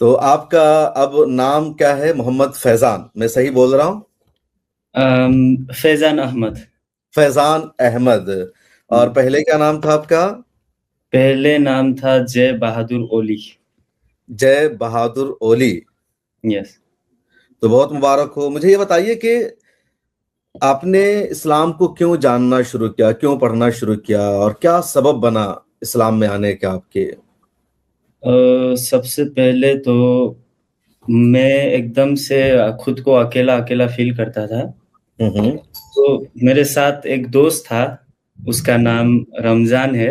तो आपका अब नाम क्या है? मोहम्मद फैजान, मैं सही बोल रहा हूँ? फैजान अहमद। फैजान अहमद। और हम्म। पहले क्या नाम था आपका? पहले नाम था जय बहादुर ओली। जय बहादुर ओली। यस। तो बहुत मुबारक हो। मुझे ये बताइए कि आपने इस्लाम को क्यों जानना शुरू किया, क्यों पढ़ना शुरू किया, और क्या सबब बना इस्लाम में आने का आपके? सबसे पहले तो मैं एकदम से खुद को अकेला अकेला फील करता था। हम्म। तो मेरे साथ एक दोस्त था, उसका नाम रमजान है।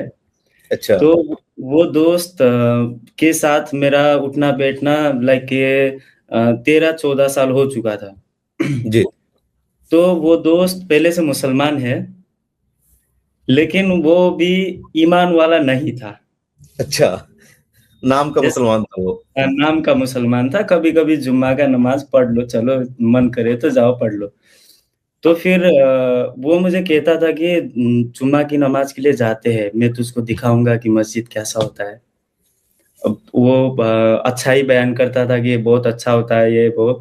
अच्छा। तो वो दोस्त के साथ मेरा उठना बैठना लाइक ये 13-14 साल हो चुका था। जी। तो वो दोस्त पहले से मुसलमान है, लेकिन वो भी ईमान वाला नहीं था। अच्छा, नाम का जैसे मुसलमान था वो। नाम का मुसलमान था, कभी-कभी जुम्मा का नमाज़ पढ़ लो, चलो मन करे तो जाओ पढ़ लो। तो फिर वो मुझे कहता था कि जुम्मा की नमाज़ के लिए जाते हैं, मैं तुझको दिखाऊँगा कि मस्जिद कैसा होता है। अब वो अच्छा ही बयान करता था कि ये बहुत अच्छा होता है, ये वो।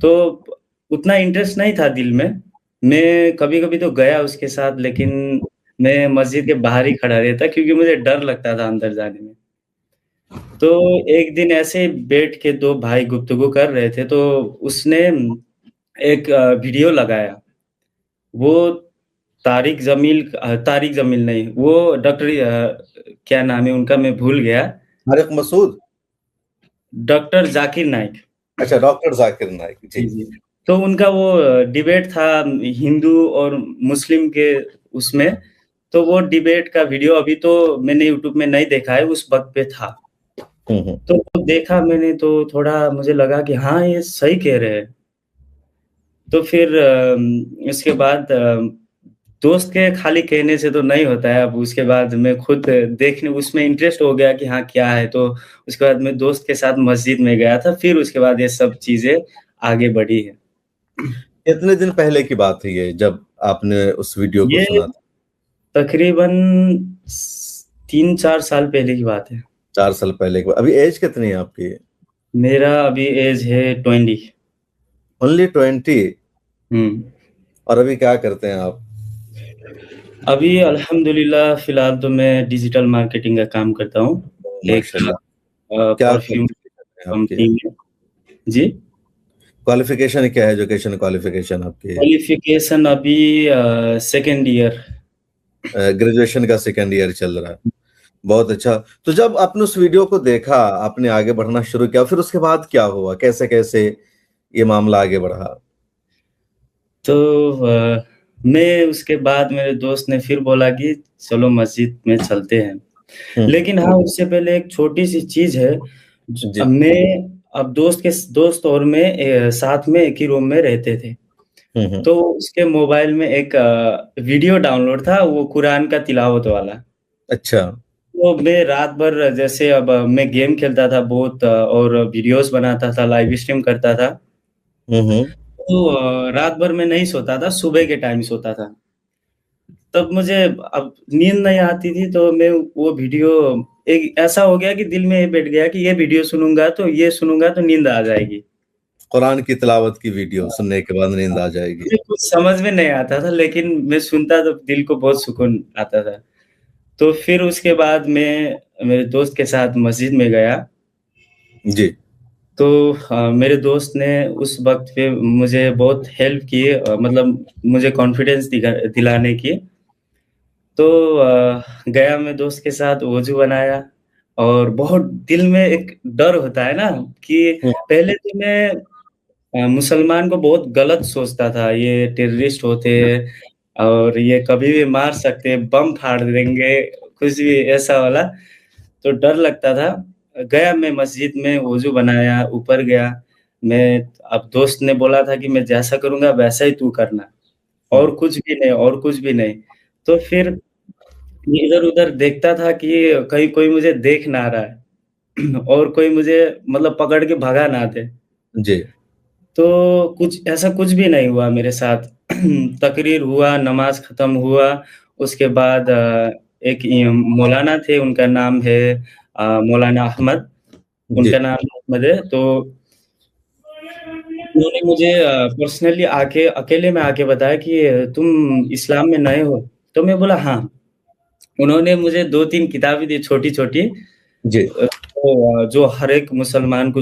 तो उतना इंटरेस्ट नहीं था दिल में। मैं कभी-कभी तो गया उसके साथ, लेकिन मैं मस्जिद के बाहर ही खड़ा रहता क्योंकि मुझे डर लगता था अंदर जाने में। तो एक दिन ऐसे ही बैठ के 2 भाई गुफ्तगू कर रहे थे, तो उसने एक वीडियो लगाया। वो तारिक जमील नहीं, वो क्या नाम है उनका मैं भूल गया। तारिक मसूद। डॉक्टर ज़ाकिर नाइक। अच्छा, डॉक्टर जाकिर नाइक जी, जी। जी। तो उनका वो डिबेट था हिंदू और मुस्लिम के उसमें, तो वो डिबेट का वीडियो अभी तो मैंने यूट्यूब में नहीं देखा है, उस वक़्त पे था। हम्म। तो देखा मैंने तो थोड़ा मुझे लगा कि हाँ, ये सही कह रहे हैं। तो फिर उसके बाद दोस्त के खाली कहने से तो नहीं होता है, अब उसके बाद मैं खुद देखने उसमें इंटरेस्ट हो गया कि हाँ, क्या है? तो उसके बाद मैं दोस्त के साथ मस्जिद में गया था, फिर उसके बाद ये सब चीज़ें आगे बढ़ी हैं। कितने दिन पहले की बात है ये, जब आपने उस वीडियो को ये सुना था? तकरीबन 3-4 साल पहले की बात है। 4 साल पहले की बात। अभी एज कितनी है आपकी? मेरा अभी ऐज है 20। ओनली 20? हुँ। और अभी क्या करते हैं आप? अभी अल्हम्दुलिल्लाह फ़िलहाल तो मैं डिजिटल मार्केटिंग का काम करता हूँ। एक माशाल्लाह। क्या परफ्यूम क्वालिफिकेशन है आपकी? कंपनी में। जी? क्वालिफिकेशन क्या है, एजुकेशन क्वालिफिकेशन आपकी? क्वालिफ़िकेशन अभी सेकंड ईयर। ग्रेजुएशन का सेकेंड ईयर चल रहा है। बहुत अच्छा। तो जब आपने उस वीडियो को देखा, आपने आगे बढ़ना शुरू किया, फिर उसके बाद क्या हुआ, कैसे कैसे ये मामला आगे बढ़ा? तो मैं उसके बाद मेरे दोस्त ने फिर बोला कि चलो मस्जिद में चलते हैं। हम्म। लेकिन हाँ, उससे पहले एक छोटी-सी चीज़ है। जी। मैं अब दोस्त और मैं साथ में एक ही रूम में रहते थे। हम्म। तो उसके मोबाइल में एक वीडियो डाउनलोड था, वो कुरान का तिलावत वाला। अच्छा। तो मैं रात भर जैसे अब मैं गेम खेलता था बहुत और वीडियोज़ बनाता था, लाइव स्ट्रीम करता था। हम्म। तो रात भर मैं नहीं सोता था, सुबह के टाइम सोता था। तब मुझे अब नींद नहीं आती थी, तो मैं वो वीडियो एक ऐसा हो गया कि दिल में ये बैठ गया कि ये वीडियो सुनूँगा तो नींद आ जाएगी। कुरान की तिलावत की वीडियो सुनने के बाद नींद आ जाएगी। मुझे कुछ समझ में नहीं आता था, लेकिन मैं सुनता तो दिल को बहुत सुकून आता था। तो फिर उसके बाद मैं मेरे दोस्त के साथ मस्जिद में गया। जी। तो मेरे दोस्त ने उस वक़्त पे मुझे बहुत हेल्प की, मतलब मुझे कॉन्फिडेंस दिलाने की। तो गया मैं दोस्त के साथ वज़ू बनाया और बहुत दिल में एक डर होता है ना कि हम्म। पहले तो मैं मुसलमान को बहुत गलत सोचता था, ये टेररिस्ट होते हैं और ये कभी भी मार सकते हैं, बम फाड़ देंगे, कुछ भी ऐसा वाला, तो डर लगता था। गया मैं मस्जिद में वज़ू बनाया, ऊपर गया, मैं अब दोस्त ने बोला था कि मैं जैसा करूँगा वैसा ही तू करना, हम्म। और कुछ भी नहीं। तो फिर इधर-उधर देखता था कि कहीं कोई मुझे देख ना रहा है और कोई मुझे मतलब पकड़ के भगा ना दे। जी। तो कुछ भी नहीं हुआ मेरे साथ। तकरीर हुआ, नमाज़ ख़त्म हुआ, उसके बाद एक मौलाना थे, उनका नाम है मौलाना अहमद। जी। उनका नाम अहमद है। तो उन्होंने मुझे पर्सनली आके अकेले में आके बताया कि तुम इस्लाम में नए हो? तो मैं बोला हाँ। उन्होंने मुझे 2-3 किताबें दी छोटी-छोटी, जी। तो जो हर एक मुसलमान को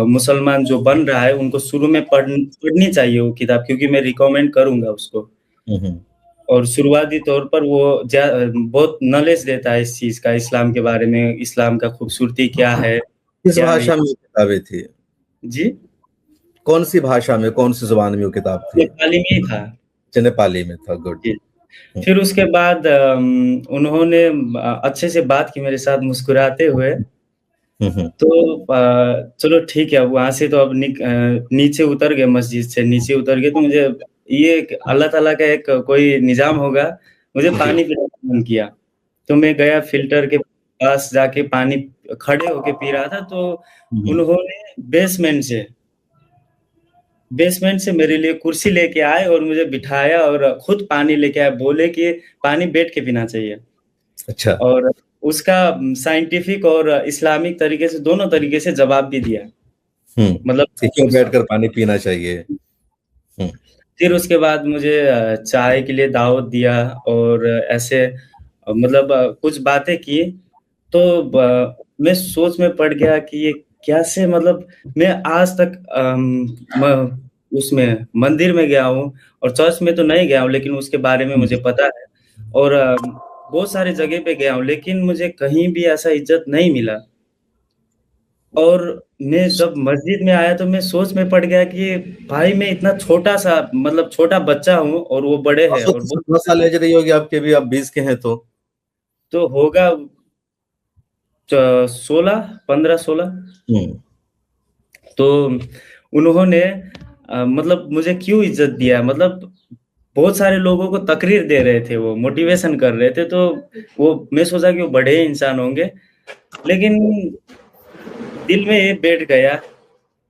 मुसलमान जो बन रहा है उनको शुरू में पढ़नी चाहिए वो किताब, क्योंकि मैं रिकमेंड करूँगा उसको। हुँ, हुँ। और शुरुआती तौर पर वो बहुत नॉलेज देता है इस चीज़ का, इस्लाम के बारे में, इस्लाम का खूबसूरती क्या है, किस क्या नहीं। भाषा में वो किताबें थी? जी, कौन-सी भाषा में, कौन-सी ज़ुबान में वो किताब थी? नेपाली में ही था। अच्छा, नेपाली में था, गुड। जी। हुँ, फिर उसके बाद उन्होंने अच्छे से बात की मेरे साथ मुस्कुराते हुए। हुँ, हुँ। तो चलो ठीक है, अब वहाँ से तो अब नीचे उतर गए, मस्जिद से नीचे उतर गए, तो मुझे ये एक अल्लाह ताला का एक कोई निज़ाम होगा, मुझे जी। पानी पीने का मन किया। तो मैं गया फ़िल्टर के पास जाके पानी खड़े होके पी रहा था, तो हुँ, हुँ। उन्होंने बेसमेंट से मेरे लिए कुर्सी लेके आए और मुझे बिठाया और खुद पानी लेके आए, बोले कि पानी बैठ के पीना चाहिए। अच्छा। और उसका साइंटिफिक और इस्लामिक तरीके से, दोनों तरीके से जवाब भी दिया। हुँ, मतलब कि क्यों उस बैठकर पानी पीना चाहिए? हुँ, फिर उसके बाद मुझे चाय के लिए दावत दिया और ऐसे मतलब कुछ बातें की, तो मैं सोच में पड़ गया कि ये कैसे, मतलब मैं आज तक उसमें मंदिर में गया हूँ और चर्च में तो नहीं गया हूँ, लेकिन उसके बारे में हुँ, मुझे पता है। और बहुत सारी जगह पे गया हूँ, लेकिन मुझे कहीं भी ऐसा इज़्ज़त नहीं मिला। और मैं जब मस्जिद में आया तो मैं सोच में पड़ गया कि भाई मैं इतना छोटा-सा, मतलब छोटा बच्चा हूँ और वो बड़े उस हैं और वक़्त बहुत, 17 साल एज रही होगी आपकी, अभी आप 20 के हैं तो? तो होगा 16, 15-16। हुँ, तो उन्होंने मतलब मुझे क्यों इज़्ज़त दिया, मतलब बहुत सारे लोगों को तकरीर दे रहे थे, वो मोटिवेशन कर रहे थे, तो वो मैं सोचा कि वो बड़े इंसान होंगे, लेकिन दिल में ये बैठ गया।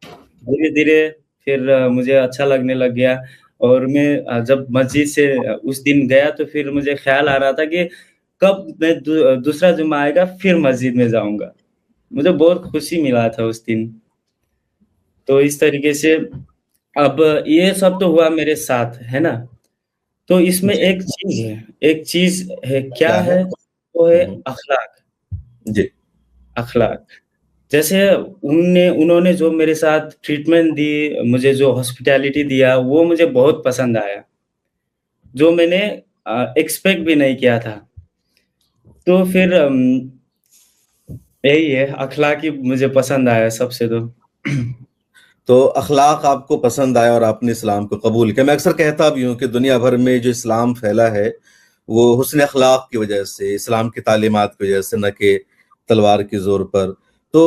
धीरे-धीरे फिर मुझे अच्छा लगने लग गया और मैं जब मस्जिद से उस दिन गया तो फिर मुझे ख़्याल आ रहा था कि कब मैं दूसरा जुम्मा आएगा फिर मस्जिद में जाऊँगा। मुझे बहुत खुशी मिला था उस दिन। तो इस तरीके से अब ये सब तो हुआ मेरे साथ, है ना? तो इसमें जी, एक चीज़ है, क्या क्या है? है? वो है हुँ, हुँ, अख़लाक। जी, अख़लाक। जैसे उन्होंने जो मेरे साथ ट्रीटमेंट दी, मुझे जो हॉस्पिटैलिटी दिया, वो मुझे बहुत पसंद आया, जो मैंने एक्सपेक्ट भी नहीं किया था। तो फिर यही है, अख़लाक ही मुझे पसंद आया सबसे तो। तो अख़लाक आपको पसंद आया और आपने इस्लाम को कबूल किया। मैं अक्सर कहता भी हूँ कि दुनिया भर में जो इस्लाम फैला है, वो हुस्न अख़लाक की वजह से, इस्लाम की तालीमात की वजह से, ना कि तलवार के ज़ोर पर। तो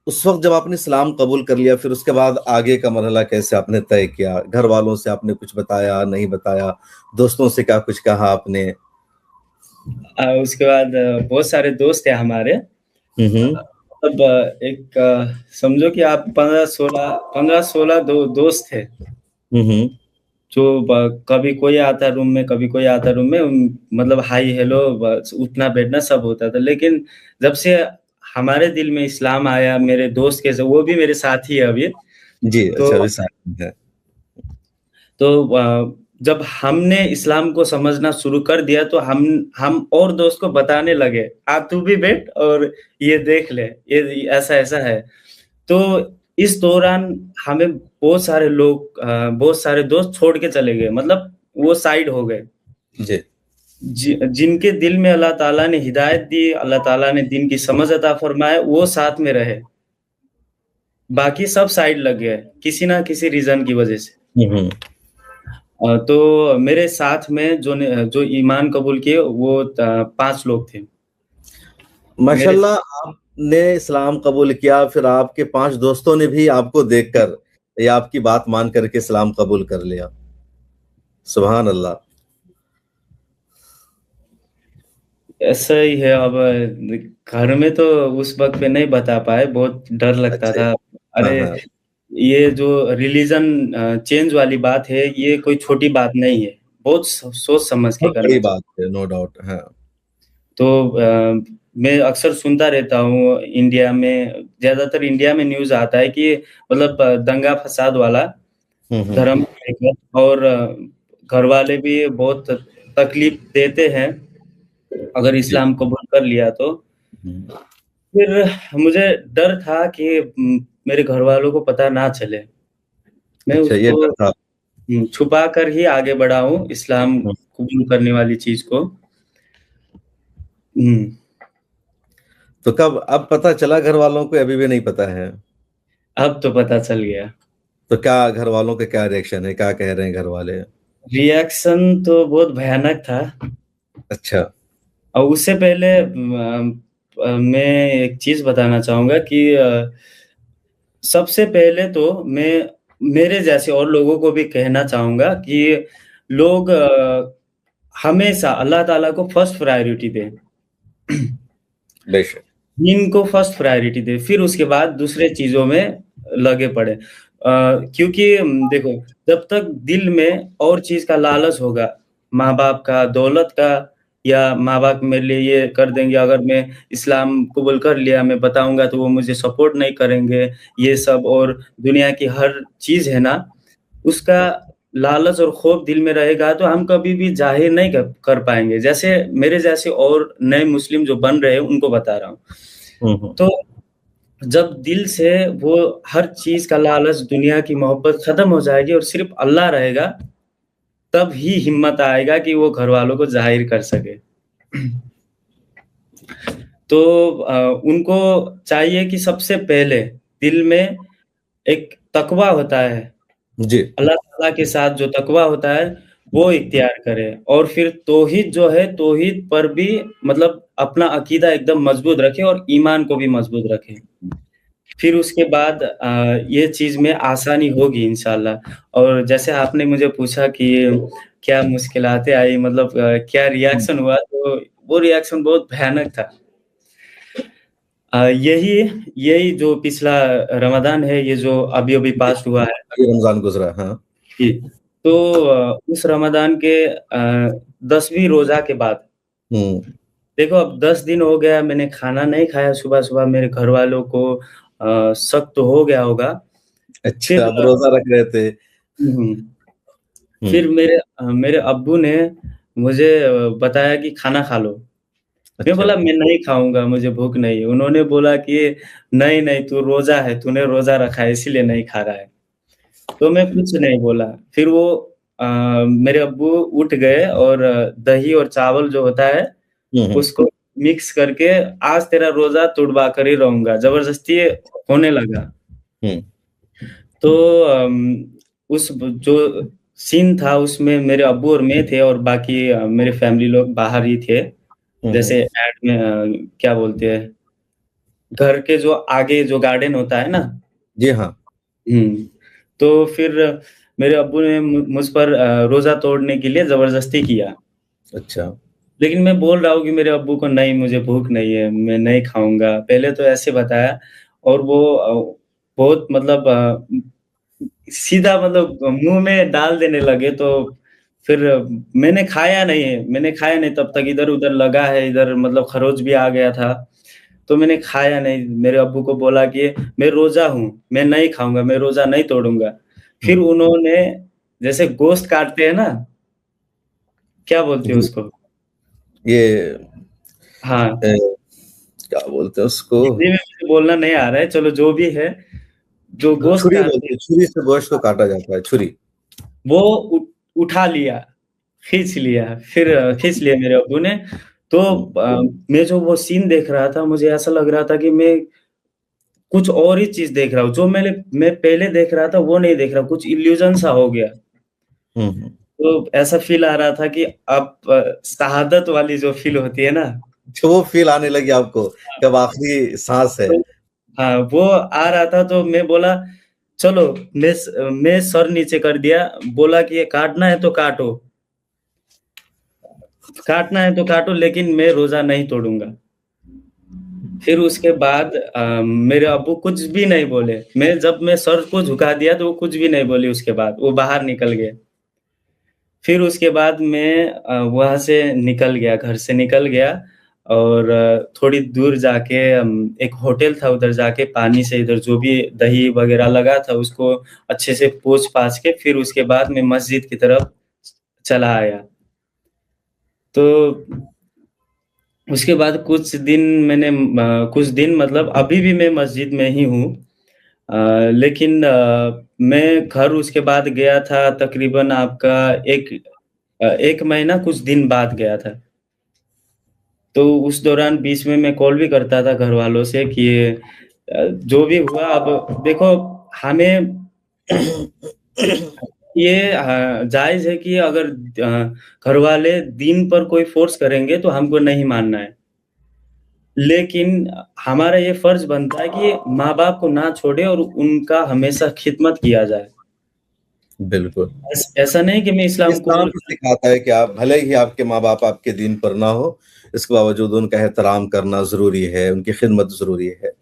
उस वक़्त जब आपने इस्लाम कबूल कर लिया, फिर उसके बाद आगे का मरहला कैसे आपने तय किया? घर वालों से आपने कुछ बताया, नहीं बताया? दोस्तों से क्या कुछ कहा आपने? उसके बाद बहुत सारे दोस्त हैं हमारे। हुँ, हुँ। मतलब एक समझो कि आप 15-16 दोस्त थे। हुँ, हुँ। जो कभी कोई आता रूम में, कभी कोई आता रूम में, मतलब हाय हेलो, बस उठना बैठना सब होता था। लेकिन जब से हमारे दिल में इस्लाम आया, मेरे दोस्त के, वो भी मेरे साथी है अभी। जी, तो अच्छा, अभी साथ में है। जब हमने इस्लाम को समझना शुरू कर दिया तो हम और दोस्त को बताने लगे, "आ तू भी बैठ और ये देख ले, ये ऐसा-ऐसा है।" तो इस दौरान हमें बहुत सारे दोस्त छोड़ के चले गए, मतलब वो साइड हो गए। जी, जिनके दिल में अल्लाह ताला ने हिदायत दी, अल्लाह ताला ने दीन की समझ अता फ़रमाए, वो साथ में रहे। बाकी सब साइड लग गए, किसी ना किसी रीज़न की वज़ह से। हुँ, हुँ। तो मेरे साथ में जो ईमान कबूल किए वो 5 लोग थे। मेरे माशाल्लाह, आपने इस्लाम कबूल किया, फिर आपके 5 दोस्तों ने भी आपको देखकर या आपकी बात मान कर के इस्लाम कबूल कर लिया। सुभान अल्लाह! ऐसा ही है अब, घर में तो उस वक़्त पे नहीं बता पाए, बहुत डर लगता अच्छा, था। हाँ, अरे! हाँ। ये जो रिलीजन चेंज वाली बात है, ये कोई छोटी बात नहीं है। बहुत सोच समझ के बहुत बड़ी करना चाहिए। बात है, नो डाउट, हाँ। तो मैं अक्सर सुनता रहता हूँ इंडिया में, ज़्यादातर इंडिया में न्यूज़ आता है कि मतलब दंगा-फ़साद वाला धर्म को लेकर, और घरवाले भी बहुत तकलीफ़ देते हैं, अगर जी। इस्लाम कबूल कर लिया तो। हुँ। फिर मुझे डर था कि मेरे घरवालों को पता ना चले। मैं अच्छा, ये उसको डर था। छुपा कर ही आगे बढ़ा हूँ इस्लाम हुँ। कबूल करने वाली चीज़ को। हुँ। तो कब अब पता चला घरवालों को, अभी भी नहीं पता है? अब तो पता चल गया। तो क्या घरवालों का क्या रिएक्शन है? क्या कह रहे हैं घरवाले? रिएक्शन तो बहुत भयानक था। अच्छा। और उससे पहले मैं एक चीज़ बताना चाहूँगा कि सबसे पहले तो मैं मेरे जैसे और लोगों को भी कहना चाहूँगा कि लोग हमेशा अल्लाह ताला को फर्स्ट प्रायोरिटी दें। बेशक। दीन को फर्स्ट प्रायोरिटी दें, फिर उसके बाद दूसरे चीज़ों में लगे पड़े। क्योंकि देखो, जब तक दिल में और चीज़ का लालच होगा, माँ-बाप का, दौलत का, या माँ-बाप मेरे लिए ये कर देंगे, अगर मैं इस्लाम कबूल कर लिया, मैं बताऊँगा तो वो मुझे सपोर्ट नहीं करेंगे, ये सब, और दुनिया की हर चीज़ है ना, उसका लालच और खौफ दिल में रहेगा तो हम कभी भी ज़ाहिर नहीं कर पाएँगे। जैसे मेरे जैसे और नए मुस्लिम जो बन रहे हैं, उनको बता रहा हूँ। हुँ, हुँ। तो जब दिल से वो हर चीज़ का लालच, दुनिया की मोहब्बत खत्म हो जाएगी और सिर्फ़ अल्लाह रहेगा, तब ही हिम्मत आएगा कि वो घरवालों को ज़ाहिर कर सके। तो उनको चाहिए कि सबसे पहले दिल में एक तकवा होता है, जी। अल्लाह ताला के साथ जो तकवा होता है, वो इख्तियार करें, और फिर तौहीद जो है, तौहीद पर भी मतलब अपना अकीदा एकदम मज़बूत रखें और ईमान को भी मज़बूत रखें। फिर उसके बाद ये चीज़ में आसानी होगी इंशाअल्लाह। और जैसे आपने मुझे पूछा कि क्या मुश्किलातें आई, मतलब क्या हुँ। रिएक्शन हुआ, तो वो रिएक्शन बहुत भयानक था। यही यही जो पिछला रमज़ान है, ये जो अभी-अभी जी, पास हुआ है। अभी रमज़ान गुज़रा, हाँ। जी, तो उस रमज़ान के 10वीं रोज़ा के बाद, हुँ। देखो अब 10 दिन हो गया, मैंने खाना नहीं खाया सुबह-सुबह, मेरे घरवालों को शक तो हो गया होगा। अच्छा, फिर आप रोज़ा रख रहे थे। हुँ, हुँ। फिर मेरे अब्बू ने मुझे बताया कि खाना खा लो। मैं अच्छा। बोला मैं नहीं खाऊँगा, मुझे भूख नहीं है। उन्होंने बोला कि नहीं, नहीं, तू रोज़ा है, तूने रोज़ा रखा है इसीलिए नहीं खा रहा है। तो मैं कुछ नहीं बोला। फिर वो अ, मेरे अब्बू उठ गए और दही और चावल जो होता है, हुँ, हुँ। उसको मिक्स करके, आज तेरा रोज़ा तुड़वा कर ही रहूँगा, ज़बरदस्ती होने लगा। हुँ। तो उस ब जो सीन था उसमें मेरे अब्बू और मैं थे, और बाकी मेरे फैमिली लोग बाहर ही थे। हुँ, जैसे हुँ। ऐड में क्या बोलते हैं, घर के जो आगे जो गार्डन होता है ना। जी, हाँ। हुँ। तो फिर मेरे अब्बू ने मुझ पर रोज़ा तोड़ने के लिए ज़बरदस्ती किया। अच्छा। लेकिन मैं बोल रहा हूँ कि मेरे अब्बू को नहीं, मुझे भूख नहीं है, मैं नहीं खाऊँगा। पहले तो ऐसे बताया, और वो बहुत मतलब सीधा मतलब मुँह में डाल देने लगे, तो फिर मैंने खाया नहीं तब तक, इधर-उधर लगा है, इधर मतलब खरोच भी आ गया था। तो मैंने खाया नहीं, मेरे अब्बू को बोला कि मैं रोज़ा हूँ, मैं नहीं खाऊँगा, मैं रोज़ा नहीं तोड़ूँगा। फिर हुँ। उन्होंने जैसे गोश्त काटते हैं ना, क्या बोलते हैं जी, उसको? ये हाँ, क्या बोलते हैं उसको? हिंदी में मुझे बोलना नहीं आ रहा है, चलो जो भी है, जो गोश्त छुरी काटते बोलते हैं, हैं, छुरी से गोश्त को काटा जाता है, छुरी। वो उ उठा लिया, खींच लिया मेरे अब्बू ने। तो हुँ। मैं जो वो सीन देख रहा था, मुझे ऐसा लग रहा था कि मैं कुछ और ही चीज़ देख रहा हूँ, जो मैं पहले देख रहा था वो नहीं देख रहा, कुछ इल्यूज़न सा हो गया। हुँ, हुँ। तो ऐसा फ़ील आ रहा था कि अब शहादत वाली जो फ़ील होती है ना, तो वो फ़ील आने लगी आपको कि अब आखिरी साँस है। तो हाँ, वो आ रहा था, तो मैं बोला चलो, मैं सर नीचे कर दिया, बोला कि ये काटना है तो काटो, लेकिन मैं रोज़ा नहीं तोड़ूँगा। फिर उसके बाद मेरे अब्बू कुछ भी नहीं बोले। मैं सर को झुका दिया तो वो कुछ भी नहीं बोली उसके बाद, वो बाहर निकल गए। फिर उसके बाद मैं वहाँ से निकल गया, घर से निकल गया, और थोड़ी दूर जाके एक होटल था, उधर जाके पानी से इधर जो भी दही वगैरह लगा था उसको अच्छे से पोंछ-पाछ के फिर उसके बाद मैं मस्जिद की तरफ चला आया। तो उसके बाद कुछ दिन मतलब अभी भी मैं मस्जिद में ही हूँ। लेकिन मैं घर उसके बाद गया था तकरीबन आपका 1 महीना कुछ दिन बाद गया था। तो उस दौरान बीच में मैं कॉल भी करता था घरवालों से कि जो भी हुआ अब देखो हमें ये जायज़ है कि अगर घरवाले दीन पर कोई फ़ोर्स करेंगे तो हमको नहीं मानना है। लेकिन हमारा ये फ़र्ज़ बनता है कि माँ-बाप को ना छोड़े और उनका हमेशा खिदमत किया जाए। बिल्कुल। ऐसा नहीं कि मैं इस्लाम इस्लाम कबूल भी सिखाता है कि आप भले ही आपके माँ-बाप आपके दीन पर ना हो, इसके बावजूद उनका एहतराम करना ज़रूरी है, उनकी खिदमत ज़रूरी है।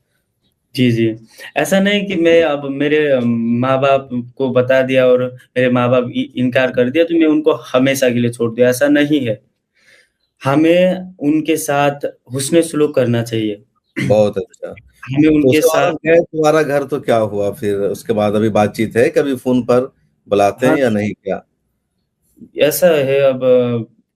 जी, जी। ऐसा नहीं कि मैं अब मेरे माँ-बाप को बता दिया और मेरे माँ-बाप इनकार कर दिया तो मैं उनको हमेशा के लिए छोड़ दूँ, ऐसा नहीं है। हमें उनके साथ हुस्न सलूक करना चाहिए। बहुत अच्छा। हमें तो उनके उसके बाद साथ आप गए तुम्हारा घर तो क्या हुआ फिर? उसके बाद अभी बातचीत है, कभी फ़ोन पर बुलाते हाँ, हैं या नहीं क्या? ऐसा है अब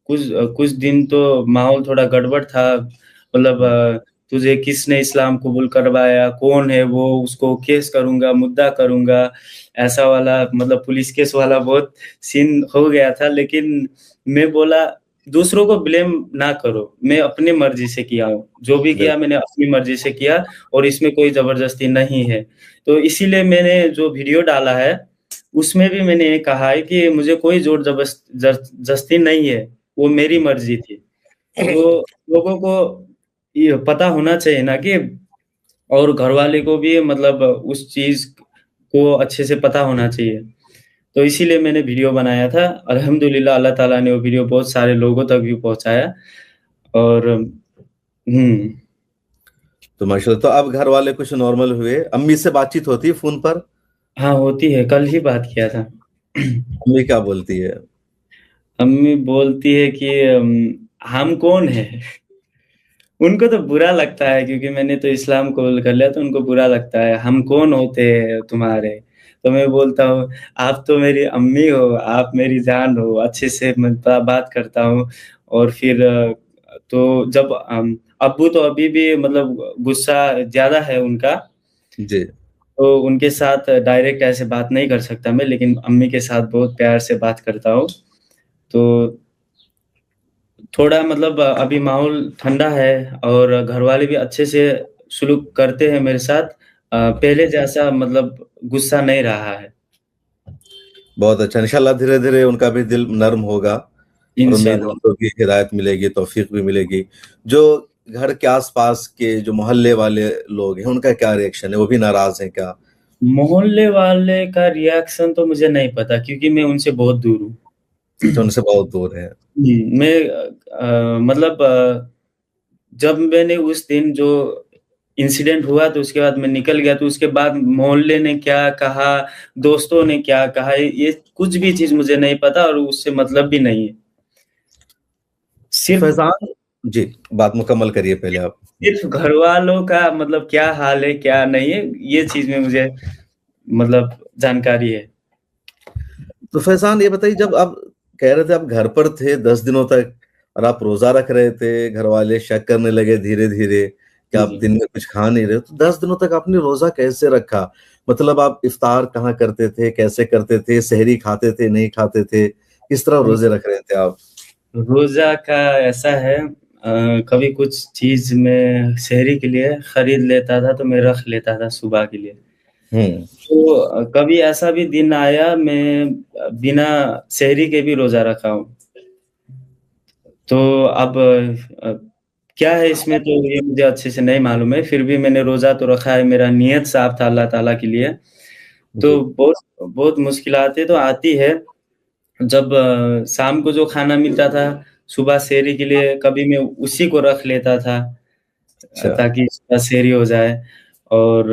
कुछ दिन तो माहौल थोड़ा गड़बड़ था। मतलब हुँ, तुझे किसने इस्लाम कबूल करवाया? कौन है वो? उसको केस करूँगा, मुद्दा करूँगा, ऐसा वाला मतलब पुलिस केस वाला बहुत सीन हो गया था। लेकिन मैं बोला दूसरों को ब्लेम ना करो, मैं अपनी मर्ज़ी से किया हूँ। जो भी बिल किया मैंने अपनी मर्ज़ी से किया और इसमें कोई ज़बरदस्ती नहीं है। तो इसीलिए मैंने जो वीडियो डाला है उसमें भी मैंने ये कहा है कि मुझे कोई ज़बरदस्ती नहीं है, वो मेरी मर्ज़ी थी। तो लोगों को ये पता होना चाहिए ना कि और घरवाले को भी मतलब उस चीज़ को अच्छे से पता होना चाहिए। तो इसीलिए मैंने वीडियो बनाया था। अल्हम्दुलिल्लाह अल्लाह ताला ने वो वीडियो बहुत सारे लोगों तक भी पहुँचाया और तो माशाल्लाह तो अब घर वाले कुछ नॉर्मल हुए? अम्मी से बातचीत होती है फ़ोन पर? हाँ, होती है, कल ही बात किया था। अम्मी क्या बोलती है? अम्मी बोलती है कि हम कौन हैं? उनको तो बुरा लगता है क्योंकि मैंने तो इस्लाम कबूल कर लिया तो उनको बुरा लगता है, हम कौन होते हैं तुम्हारे? तो मैं बोलता हूँ, आप तो मेरी अम्मी हो, आप मेरी जान हो, अच्छे से मैं बात करता हूँ और फिर तो जब अब्बू तो अभी भी मतलब गुस्सा ज़्यादा है उनका, जी, तो उनके साथ डायरेक्ट ऐसे बात नहीं कर सकता मैं, लेकिन अम्मी के साथ बहुत प्यार से बात करता हूँ। तो थोड़ा मतलब अभी माहौल ठंडा है और घरवाले भी अच्छे से सुलूक करते हैं मेरे साथ। पहले जैसा मतलब गुस्सा नहीं रहा है। बहुत अच्छा। इंशाअल्लाह धीरे-धीरे उनका भी दिल नर्म होगा और उम्मीद है इंशाअल्लाह। उनको भी हिदायत मिलेगी, तौफ़ीक भी मिलेगी। जो घर के आस-पास के जो मोहल्ले वाले लोग हैं, उनका क्या रिएक्शन है? वो भी नाराज़ हैं क्या? मोहल्ले वाले का रिएक्शन तो मुझे नहीं पता क्योंकि मैं उनसे बहुत दूर हूँ। अच्छा, उनसे बहुत दूर हैं। मैं मतलब जब मैंने उस दिन जो इंसिडेंट हुआ तो उसके बाद मैं निकल गया तो उसके बाद मोहल्ले ने क्या कहा, दोस्तों ने क्या कहा, ये कुछ भी चीज़ मुझे नहीं पता और उससे मतलब भी नहीं है। तो सिर्फ़ फैज़ान जी, बात मुकम्मल करिए पहले आप। सिर्फ़ घरवालों का मतलब क्या हाल है, क्या नहीं है, ये चीज़ में मुझे मतलब जानकारी है। तो फैज़ान ये बताइए जब आप कह रहे थे आप घर पर थे 10 दिनों तक और आप रोज़ा रख रहे थे, घरवाले शक करने लगे धीरे-धीरे कि जी, आप जी। दिन में कुछ खा नहीं रहे हो, तो 10 दिनों तक आपने रोज़ा कैसे रखा? मतलब आप इफ्तार कहाँ करते थे, कैसे करते थे, सहरी खाते थे, नहीं खाते थे? किस तरह रोज़े रख रहे थे आप? रोज़ा का ऐसा है कभी कुछ चीज़ मैं सहरी के लिए खरीद लेता था, तो मैं रख लेता था सुबह के लिए। हुँ, तो कभी ऐसा भी दिन आया मैं बिना सहरी के भी रोज़ा रखा हूँ। तो अब क्या है इसमें तो ये मुझे अच्छे से नहीं मालूम है, फिर भी मैंने रोज़ा तो रखा है, मेरा नियत साफ़ था अल्लाह ताला के लिए। तो जी। बहुत बहुत मुश्किलातें तो आती है, जब शाम को जो खाना मिलता था, सुबह सहरी के लिए कभी मैं उसी को रख लेता था अच्छा, ताकि सुबह सहरी हो जाए और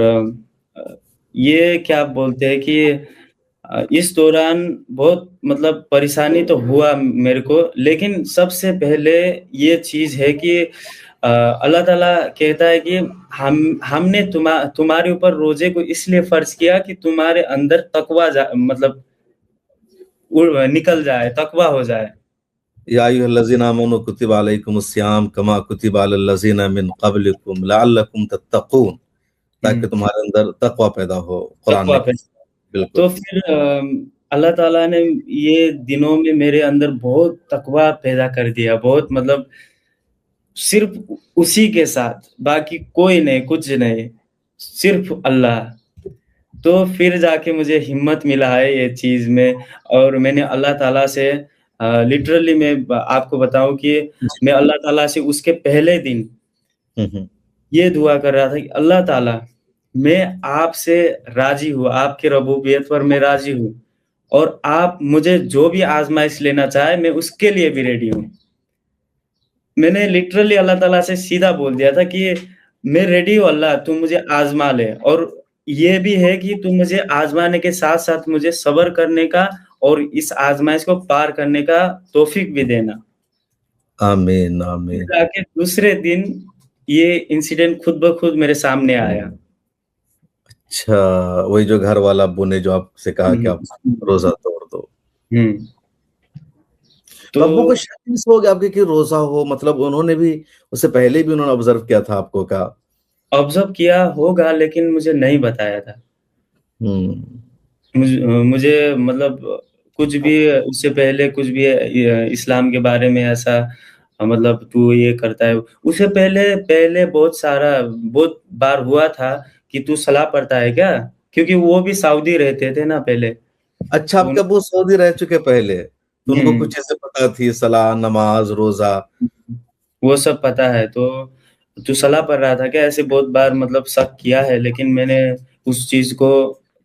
ये क्या बोलते हैं कि इस दौरान बहुत मतलब परेशानी तो हुआ मेरे को, लेकिन सबसे पहले ये चीज़ है कि अल्लाह ताला कहता है कि हमने तुम्हारे ऊपर रोजे को इसलिए फर्ज किया कि तुम्हारे अंदर तकवा मतलब निकल जाए, तकवा हो जाए। या अय्युहल्लज़ीना आमनू कुतिबा अलैकुमुस्सियाम कमा कुतिबा अलल्लज़ीना मिन क़ब्लिकुम लअल्लकुम तत्तक़ून, ताकि हम्म, तुम्हारे अंदर तकवा पैदा हो, कुरान तकवा ने पे। कहा। बिल्कुल। तो फिर अल्लाह ताला ने ये दिनों में मेरे अंदर बहुत तकवा पैदा कर दिया, बहुत मतलब सिर्फ़ उसी के साथ, बाकी कोई नहीं, कुछ नहीं, सिर्फ़ अल्लाह। तो फिर जाके मुझे हिम्मत मिला है ये चीज़ में, और मैंने अल्लाह ताला से लिटरली मैं आपको बताऊँ कि जी। मैं अल्लाह ताला से उसके पहले दिन हम्म। ये दुआ कर रहा था कि अल्लाह ताला, मैं आपसे राज़ी हूँ, आपकी रबूबियत पर मैं राज़ी हूँ, और आप मुझे जो भी आज़माइश लेना चाहे, मैं उसके लिए भी रेडी हूँ। मैंने लिटरली अल्लाह ताला से सीधा बोल दिया था कि मैं रेडी हूँ अल्लाह, तू मुझे आज़मा ले, और ये भी है कि तू मुझे आज़माने के साथ-साथ मुझे सब्र करने का और इस आज़माइश को पार करने का तौफ़ीक भी देना। आमीन फिर आमीन। जाके दूसरे दिन ये इंसिडेंट खुद ब खुद मेरे सामने आया। अच्छा, वही जो घर वाला अब्बू ने जो आपसे कहा कि आप रोजा तोड़ दो, हुँ। तो तो अब्बू को शक इस हो गया आपके कि रोजा हो, मतलब उन्होंने भी उससे पहले भी उन्होंने ऑब्जर्व किया था आपको क्या? ऑब्ज़र्व किया होगा, लेकिन मुझे नहीं बताया था। हम्म। मुझे मतलब कुछ भी उससे पहले कुछ भी इस्लाम के बारे में ऐसा मतलब तू ये करता है, उससे पहले पहले बहुत बार हुआ था कि तू सलाह पढ़ता है क्या? क्योंकि वो भी सऊदी रहते थे ना पहले। अच्छा, उन आपके अब्बू सऊदी रह चुके पहले, तो उनको हुँ। कुछ चीजें पता थी, सलाह, नमाज, रोजा। वो सब पता है, तो तू सलाह पढ़ रहा था क्या? ऐसे बहुत बार मतलब शक किया है, लेकिन मैंने उस चीज़ को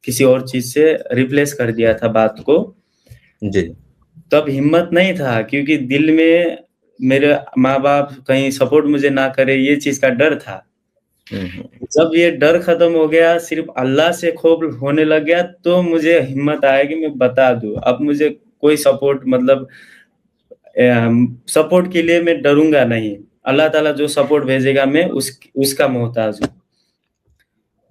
किसी और चीज़ से रिप्लेस कर दिया था बात को। जी। तब हिम्मत नहीं था, क्योंकि दिल में मेरे माँ-बाप कहीं सपोर्ट मुझे ना करे, ये चीज़ का डर था। हम्म। जब ये डर खत्म हो गया, सिर्फ़ अल्लाह से खौफ होने लग गया, तो मुझे हिम्मत आया कि मैं बता दूँ। अब मुझे कोई सपोर्ट मतलब सपोर्ट के लिए मैं डरूँगा नहीं। अल्लाह ताला जो सपोर्ट भेजेगा, मैं उसका मोहताज हूँ।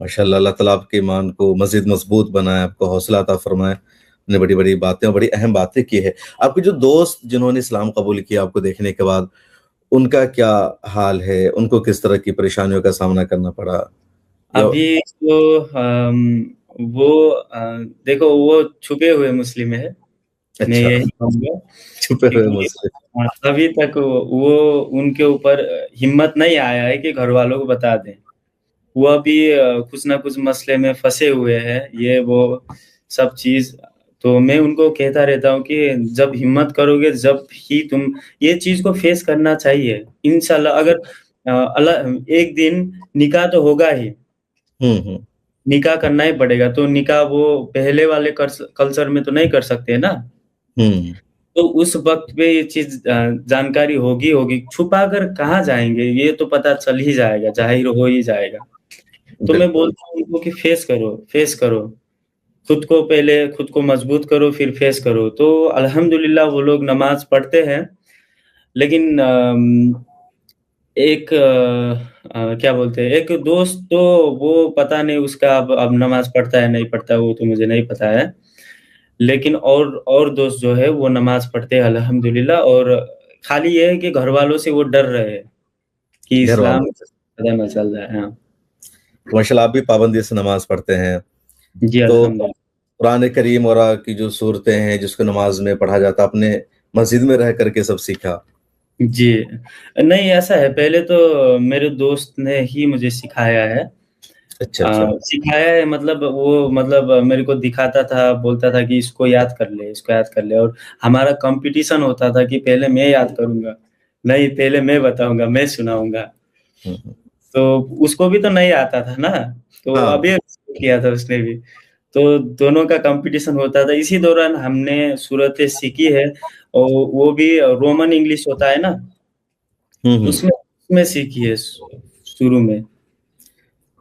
माशाल्लाह, अल्लाह ताला आपके ईमान को मज़ीद मज़बूत बनाए, आपको हौसला अता फरमाए। आपने बड़ी-बड़ी बातें और बड़ी अहम बातें की है। आपके जो दोस्त जिन्होंने इस्लाम कबूल किया आपको देखने के बाद, उनका क्या हाल है? उनको किस तरह की परेशानियों का सामना करना पड़ा? या अभी तो वो देखो, वो छुपे हुए मुस्लिम है, मैं अच्छा, यही कहूँगा, छुपे हुए क्योंकि मुस्लिम। अभी तक वो उनके ऊपर हिम्मत नहीं आया है कि घरवालों को बता दें। वो अभी कुछ ना कुछ मसले में फँसे हुए हैं, ये वो सब चीज़। तो मैं उनको कहता रहता हूँ कि जब हिम्मत करोगे, जब ही तुम ये चीज़ को फेस करना चाहिए। इंशाल्लाह अगर अल्लाह एक दिन निकाह तो होगा ही, हुँ। निकाह करना ही पड़ेगा, तो निकाह वो पहले वाले कल्चर में तो नहीं कर सकते ना। हुँ, तो उस वक़्त पे ये चीज़ जानकारी होगी, छुपा कर कहाँ जाएँगे, ये तो पता चल ही जाएगा, ज़ाहिर हो ही जाएगा। तो मैं बिल्कुल। बोलता हूँ उनको कि फेस करो। खुद को मजबूत करो, फिर फेस करो। तो अल्हम्दुलिल्लाह वो लोग नमाज़ पढ़ते हैं, लेकिन एक क्या बोलते हैं, एक दोस्त तो वो पता नहीं उसका अब नमाज़ पढ़ता है, नहीं पढ़ता है, वो तो मुझे नहीं पता है। लेकिन और दोस्त जो है वो नमाज़ पढ़ते हैं अल्हम्दुलिल्लाह, और खाली ये है कि घरवालों से वो डर रहे हैं कि घर इस्लाम वालों से। पता ना चल जाए। हाँ। तो माशाल्लाह आप भी पाबंदी से नमाज़ पढ़ते हैं। जी, तो अल्हम्दुलिल्लाह। कुरान करीम और की जो सूरतें हैं जिसको नमाज़ में पढ़ा जाता है, आपने मस्जिद में रह कर के सब सीखा? जी। नहीं, ऐसा है, पहले तो मेरे दोस्त ने ही मुझे सिखाया है। अच्छा, अच्छा। सिखाया है मतलब वो मतलब मेरे को दिखाता था, बोलता था कि इसको याद कर ले, इसको याद कर ले, और हमारा कॉम्पिटिशन होता था कि पहले मैं याद करूँगा, नहीं पहले मैं बताऊँगा, मैं सुनाऊँगा। हुँ, हुँ। तो उसको भी तो नहीं आता था ना, तो हाँ। अभी किया था उसने भी। तो दोनों का कॉम्पिटिशन होता था, इसी दौरान हमने सूरतें सीखी है, और वो भी रोमन इंग्लिश होता है ना, हुँ, हुँ। उसमें उसमें सीखी है शुरू में।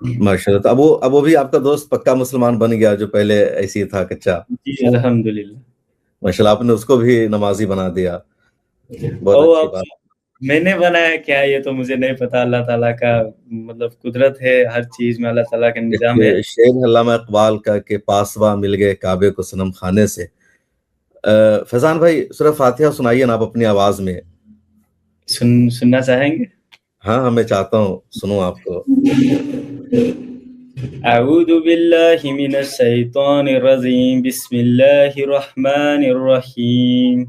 माशाल्लाह, तो अब वो भी आपका दोस्त पक्का मुसलमान बन गया जो पहले ऐसे ही था कच्चा। जी, अल्हम्दुलिल्लाह। माशाल्लाह, आपने उसको भी नमाज़ी बना दिया। बहुत और अच्छी अब बात। मैंने बनाया क्या ये तो मुझे नहीं पता, अल्लाह ताला का मतलब कुदरत है, हर चीज़ में अल्लाह ताला का निज़ाम है। एक शेर है अल्लामा इकबाल का कि पासवा मिल गए काबे को सनम खाने से। फैजान भाई सूरह फातिहा सुनाइए ना आप अपनी आवाज में। सुनना चाहेंगे? हाँ हाँ, मैं चाहता हूँ सुनूं आपको। अऊज़ु बिल्लाहि मिनश शैतानिर रजीम, बिस्मिल्लाहिर रहमानिर रहीम।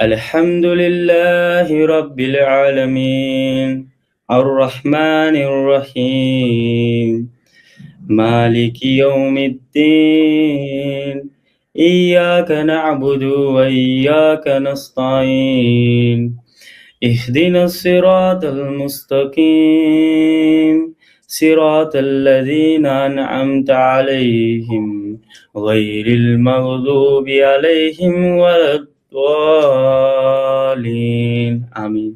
अल्हम्दुलिल्लाहि रब्बिल आलमीन, अर्रहमानिर रहीम, मालिकि यौमिद्दीन, इय्याक नअबुदु व इय्याक नस्तईन, इहदिनस सिरातल मुस्तकीम, सिरातल लज़ीना अनअमत अलैहिम, गैरिल मग़दूबि अलैहिम वलद्दालीन। आमीन।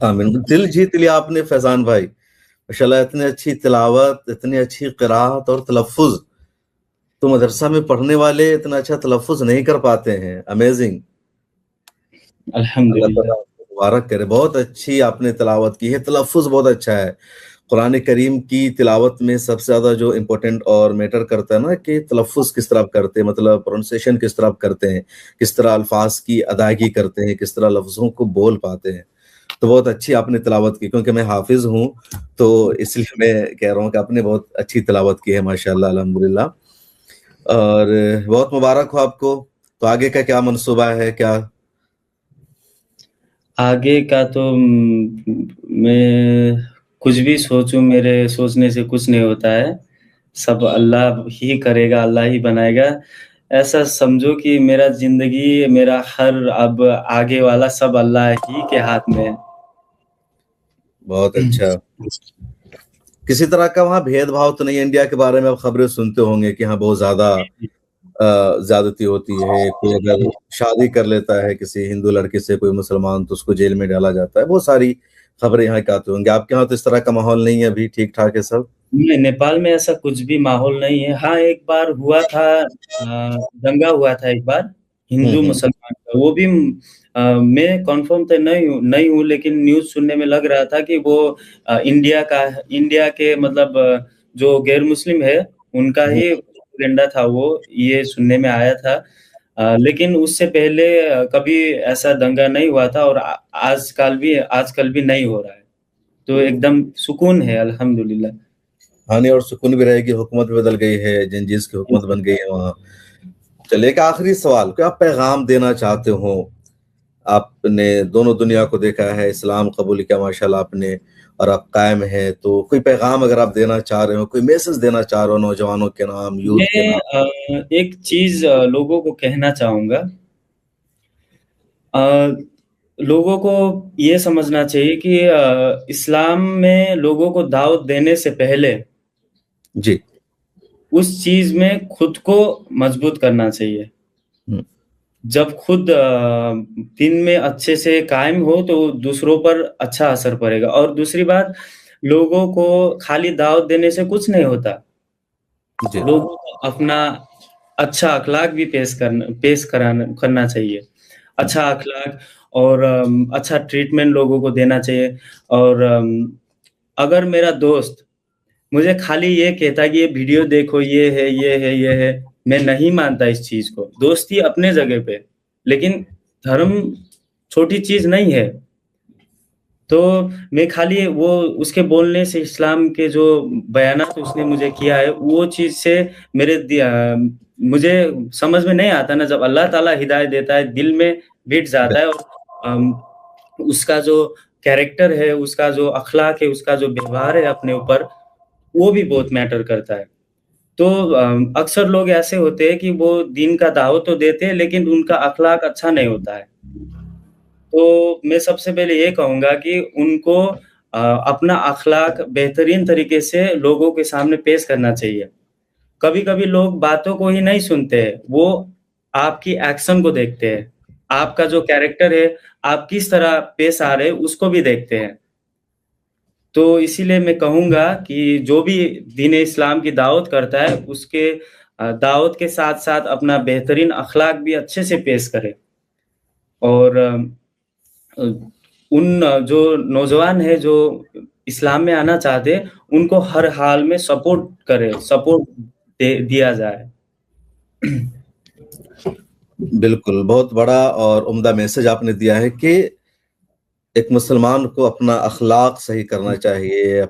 आमीन। दिल जीत लिया आपने फैजान भाई, माशाल्लाह। इतनी अच्छी तिलावत, इतनी अच्छी क़िराअत और तलफ़्फ़ुज़ तो मदरसा में पढ़ने वाले इतना अच्छा तलफ़्फ़ुज़ नहीं कर पाते हैं। अमेजिंग। अल्लाह अल्हम्दुलिल्लाह। ताला आपको मुबारक करे। बहुत अच्छी आपने तिलावत की है, तलफ़्फ़ुज़ बहुत अच्छा है। कुरान करीम की तिलावत में सबसे ज़्यादा जो इम्पोर्टेंट और मैटर करता है ना कि तलफ़्फ़ुज़ किस तरह आप करते हैं, मतलब प्रोनंसिएशन किस तरह आप करते हैं, किस तरह अल्फ़ाज़ की अदायगी करते हैं, किस तरह लफ्ज़ों को बोल पाते हैं। तो बहुत अच्छी आपने तिलावत की, क्योंकि मैं हाफ़िज़ हूँ, तो इसलिए मैं कह रहा हूँ कि आपने बहुत अच्छी तिलावत की है माशाअल्लाह, अल्हम्दुलिल्लाह। और बहुत मुबारक हो आपको। तो आगे का क्या मंसूबा है? क्या आगे का तो मैं कुछ भी सोचूँ, मेरे सोचने से कुछ नहीं होता है। सब अल्लाह ही करेगा, अल्लाह ही बनाएगा। ऐसा समझो कि मेरा ज़िंदगी, मेरा हर अब आगे वाला सब अल्लाह ही के हाथ में है। बहुत अच्छा। किसी तरह का वहाँ भेदभाव तो नहीं है? इंडिया के बारे में आप खबरें सुनते होंगे कि यहाँ बहुत ज़्यादा ज़्यादती होती है। कोई अगर शादी कर लेता है किसी हिंदू लड़की से कोई मुसलमान, तो उसको जेल में डाला जाता है। बहुत सारी खबरें यहाँ की आती होंगी। आपके यहाँ तो इस तरह का माहौल नहीं है, अभी ठीक-ठाक है सब? नहीं, नेपाल में ऐसा कुछ भी माहौल नहीं है। हाँ, एक बार हुआ था, दंगा हुआ था एक बार, हुँ, हुँ। हिंदू-मुसलमान का। वो भी मैं कन्फर्म तो नहीं हूँ, लेकिन न्यूज़ सुनने में लग रहा था कि वो इंडिया के मतलब जो गैर मुस्लिम है, उनका हुँ, ही प्रोपेगेंडा था वो, ये सुनने में आया था। लेकिन उससे पहले कभी ऐसा दंगा नहीं हुआ था और आजकल भी नहीं हो रहा है। तो एकदम सुकून है, अल्हम्दुलिल्लाह। हानि और सुकून भी रहेगी, हुकूमत भी बदल गई है, जिन-जिस की हुकूमत बन गई है वहाँ। चलिए एक आखिरी सवाल, क्या आप पैगाम देना चाहते हो? आपने दोनों दुनिया को देखा है, इस्लाम कबूल किया माशाल्लाह आपने, और आप कायम हैं, तो कोई पैगाम अगर आप देना चाह रहे हो, कोई मैसेज देना चाह रहे हो नौजवानों के नाम, यूथ के मैं नाम? एक चीज़ लोगों को कहना चाहूँगा। अ, लोगों को ये समझना चाहिए कि इस्लाम में लोगों को दावत देने से पहले जी। उस चीज़ में खुद को मजबूत करना चाहिए। हुँ, जब खुद दिन में अच्छे से कायम हो तो दूसरों पर अच्छा असर पड़ेगा। और दूसरी बात, लोगों को खाली दावत देने से कुछ नहीं होता। जी। लोगों को अपना अच्छा अखलाक भी करना चाहिए। अच्छा अखलाक और अच्छा ट्रीटमेंट लोगों को देना चाहिए। और अगर मेरा दोस्त मुझे खाली ये कहता कि ये वीडियो देखो, ये है, ये है, ये है, मैं नहीं मानता इस चीज़ को। दोस्ती अपने जगह पे, लेकिन धर्म छोटी चीज़ नहीं है। तो मैं खाली वो उसके बोलने से, इस्लाम के जो बयानात उसने मुझे किया है, वो चीज़ से मुझे समझ में नहीं आता ना, जब अल्लाह ताला हिदायत देता है, दिल में बिठ बि जाता है। और अम, उसका जो कैरेक्टर है, उसका जो अखलाक है, उसका जो व्यवहार है अपने ऊपर, वो भी बहुत मैटर करता है। तो अक्सर लोग ऐसे होते हैं कि वो दीन का दावत तो देते हैं, लेकिन उनका अखलाक अच्छा नहीं होता है। तो मैं सबसे पहले ये कहूँगा कि उनको अपना अखलाक बेहतरीन तरीके से लोगों के सामने पेश करना चाहिए। कभी-कभी लोग बातों को ही नहीं सुनते हैं, वो आपकी एक्शन को देखते हैं। आपका जो कैरेक्टर है, आप किस तरह पेश आ रहे हैं, उसको भी देखते हैं। तो इसीलिए मैं कहूँगा कि जो भी दीन इस्लाम की दावत करता है, उसके दावत के साथ-साथ अपना बेहतरीन अखलाक भी अच्छे से पेश करे। और अ, उन जो नौजवान हैं जो इस्लाम में आना चाहते हैं, उनको हर हाल में सपोर्ट दिया जाए। बिल्कुल, बहुत बड़ा और उम्दा मैसेज आपने दिया है कि एक मुसलमान को अपना अख़लाक सही करना चाहिए।